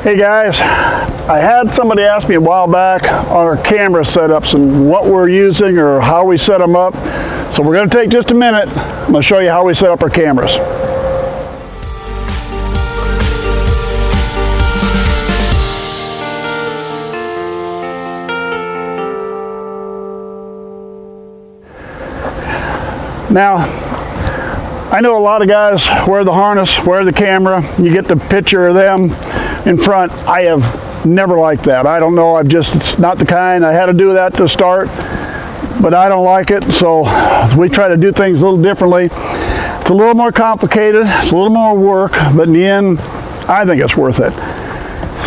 Hey guys, I had somebody ask me a while back on our camera setups and what we're using or how we set them up. So we're going to take just a minute. I'm going to show you how we set up our cameras. Now, I know a lot of guys wear the harness, wear the camera, you get the picture of them in front. I have never liked that. I don't know, it's not the kind. I had to do that to start, but I don't like it, so we try to do things a little differently. It's a little more complicated, it's a little more work, but in the end, I think it's worth it.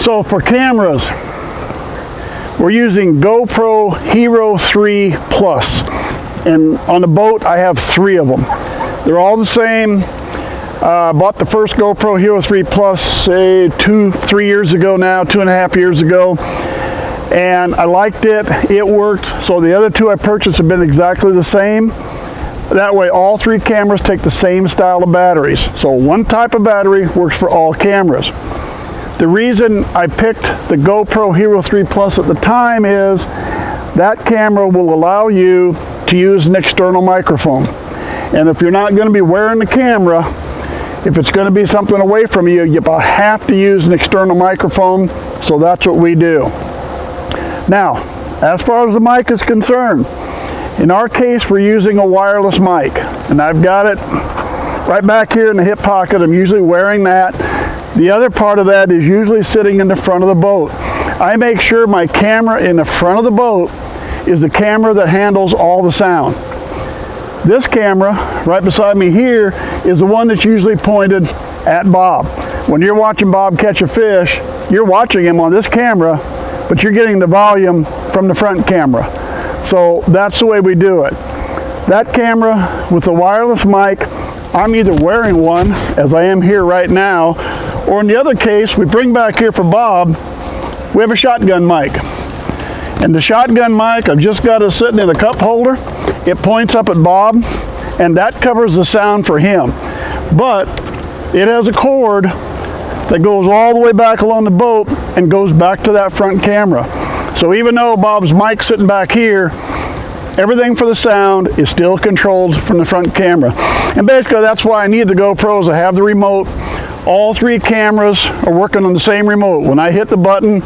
So for cameras, we're using GoPro Hero 3 Plus, and on the boat I have 3 of them. They're all the same. I bought the first GoPro Hero 3 Plus, say 2-3 years ago now, 2.5 years ago, and I liked it. It worked. So the other 2 I purchased have been exactly the same. That way all 3 cameras take the same style of batteries. So one type of battery works for all cameras. The reason I picked the GoPro Hero 3 Plus at the time is that camera will allow you to use an external microphone. And if you're not going to be wearing the camera, if it's going to be something away from you, you about have to use an external microphone, so that's what we do. Now, as far as the mic is concerned, in our case we're using a wireless mic, and I've got it right back here in the hip pocket. I'm usually wearing that. The other part of that is usually sitting in the front of the boat. I make sure my camera in the front of the boat is the camera that handles all the sound. This camera right beside me here is the one that's usually pointed at Bob. When you're watching Bob catch a fish, you're watching him on this camera, but you're getting the volume from the front camera. So that's the way we do it. That camera with the wireless mic, I'm either wearing one, as I am here right now, or in the other case, we bring back here for Bob, we have a shotgun mic. And the shotgun mic, I've just got it sitting in a cup holder. It points up at Bob, and that covers the sound for him. But it has a cord that goes all the way back along the boat and goes back to that front camera. So even though Bob's mic's sitting back here, everything for the sound is still controlled from the front camera. And basically that's why I need the GoPros. I have the remote. All 3 cameras are working on the same remote. When I hit the button,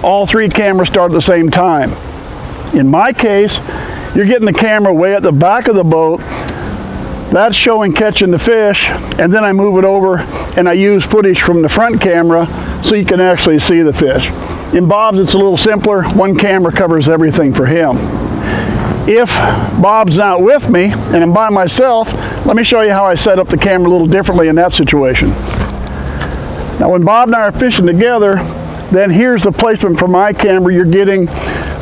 all 3 cameras start at the same time. In my case, you're getting the camera way at the back of the boat. That's showing catching the fish, and then I move it over and I use footage from the front camera so you can actually see the fish. In Bob's it's a little simpler. One camera covers everything for him. If Bob's not with me and I'm by myself, let me show you how I set up the camera a little differently in that situation. Now when Bob and I are fishing together, then here's the placement for my camera you're getting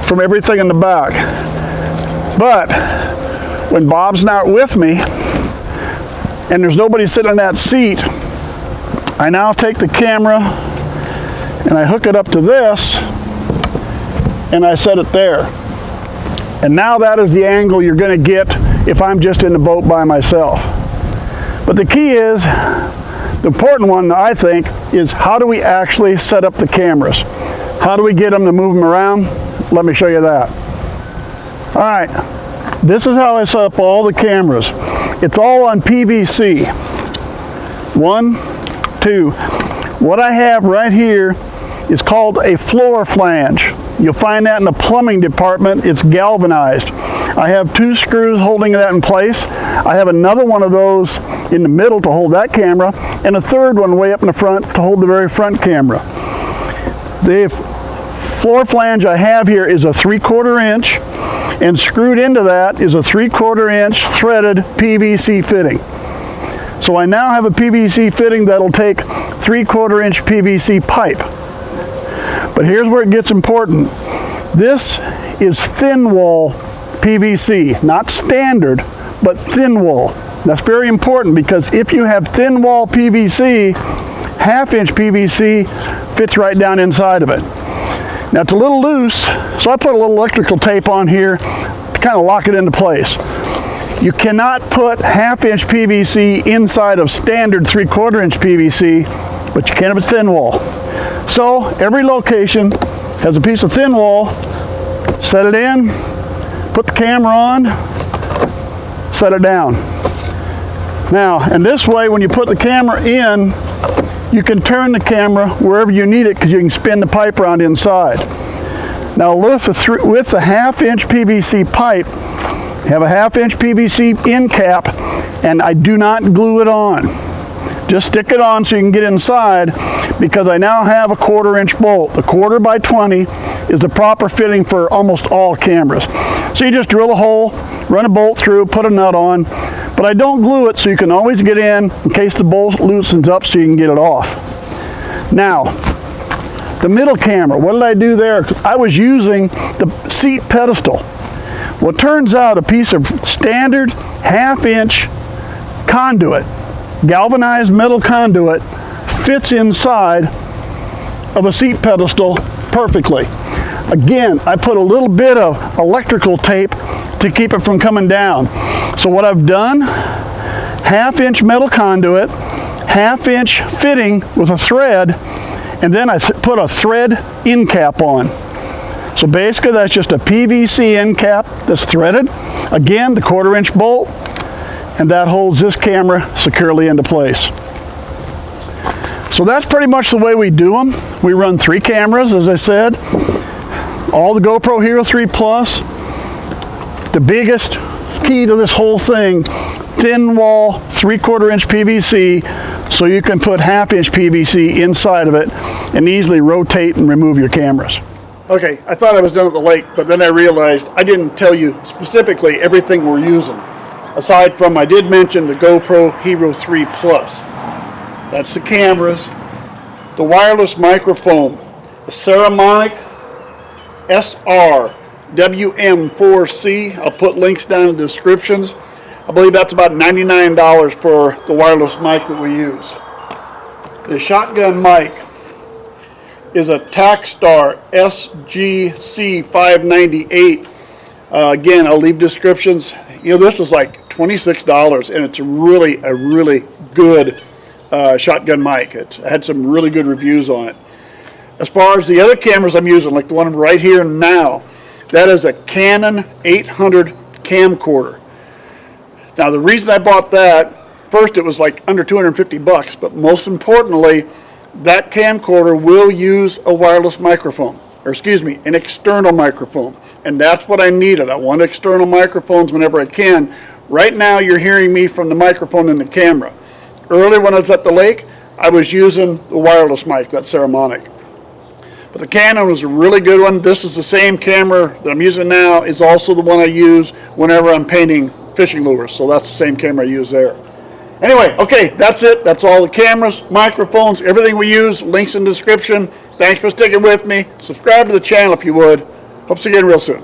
from everything in the back. But when Bob's not with me and there's nobody sitting in that seat, I now take the camera and I hook it up to this and I set it there. And now that is the angle you're going to get if I'm just in the boat by myself. But the key is, the important one I think, is how do we actually set up the cameras? How do we get them to move them around? Let me show you that. All right, this is how I set up all the cameras. It's all on PVC. 1, 2. What I have right here is called a floor flange. You'll find that in the plumbing department. It's galvanized. I have 2 screws holding that in place. I have another one of those in the middle to hold that camera, and a third one way up in the front to hold the very front camera. The floor flange I have here is a 3/4 inch, and screwed into that is a 3/4 inch threaded PVC fitting. So I now have a PVC fitting that'll take 3/4 inch PVC pipe. But here's where it gets important. This is thin wall PVC, not standard, but thin wall. That's very important because if you have thin wall PVC, 1/2 inch PVC fits right down inside of it. Now it's a little loose, so I put a little electrical tape on here to kind of lock it into place. You cannot put 1/2 inch PVC inside of standard 3/4 inch PVC, but you can have a thin wall. So every location has a piece of thin wall. Set it in, put the camera on, set it down. Now, and this way, when you put the camera in, you can turn the camera wherever you need it because you can spin the pipe around inside. Now, with the 1/2-inch PVC pipe, you have a 1/2-inch PVC end cap, and I do not glue it on. Just stick it on so you can get inside, because I now have a 1/4-inch bolt. The 1/4 by 20 is the proper fitting for almost all cameras. So you just drill a hole, run a bolt through, put a nut on, but I don't glue it so you can always get in case the bolt loosens up so you can get it off. Now, the middle camera, what did I do there? I was using the seat pedestal. Well, it turns out a piece of standard 1/2-inch conduit, galvanized metal conduit, fits inside of a seat pedestal perfectly. Again, I put a little bit of electrical tape to keep it from coming down. So what I've done, 1/2-inch metal conduit, 1/2-inch fitting with a thread, and then I put a thread end cap on. So basically that's just a PVC end cap that's threaded. Again, the 1/4-inch bolt, and that holds this camera securely into place. So that's pretty much the way we do them. We run 3 cameras, as I said. All the GoPro Hero 3 Plus. The biggest key to this whole thing, thin wall, 3/4-inch PVC, so you can put 1/2-inch PVC inside of it and easily rotate and remove your cameras. Okay, I thought I was done at the lake, but then I realized I didn't tell you specifically everything we're using. Aside from, I did mention the GoPro Hero 3 Plus. That's the cameras. The wireless microphone, the Saramonic SR WM4C. I'll put links down in the descriptions. I believe that's about $99 for the wireless mic that we use. The shotgun mic is a Takstar SGC 598. Again, I'll leave descriptions. You know, this was like $26, and it's really a really good shotgun mic. It had some really good reviews on it. As far as the other cameras I'm using, like the one right here now, that is a Canon 800 camcorder. Now, the reason I bought that, first it was like under 250 bucks, but most importantly, that camcorder will use a wireless microphone, or excuse me, an external microphone. And that's what I needed. I want external microphones whenever I can. Right now, you're hearing me from the microphone in the camera. Earlier when I was at the lake, I was using the wireless mic, that Saramonic. But the Canon was a really good one. This is the same camera that I'm using now. It's also the one I use whenever I'm painting fishing lures. So that's the same camera I use there. Anyway, okay, that's it. That's all the cameras, microphones, everything we use. Links in the description. Thanks for sticking with me. Subscribe to the channel if you would. Hope to see you again real soon.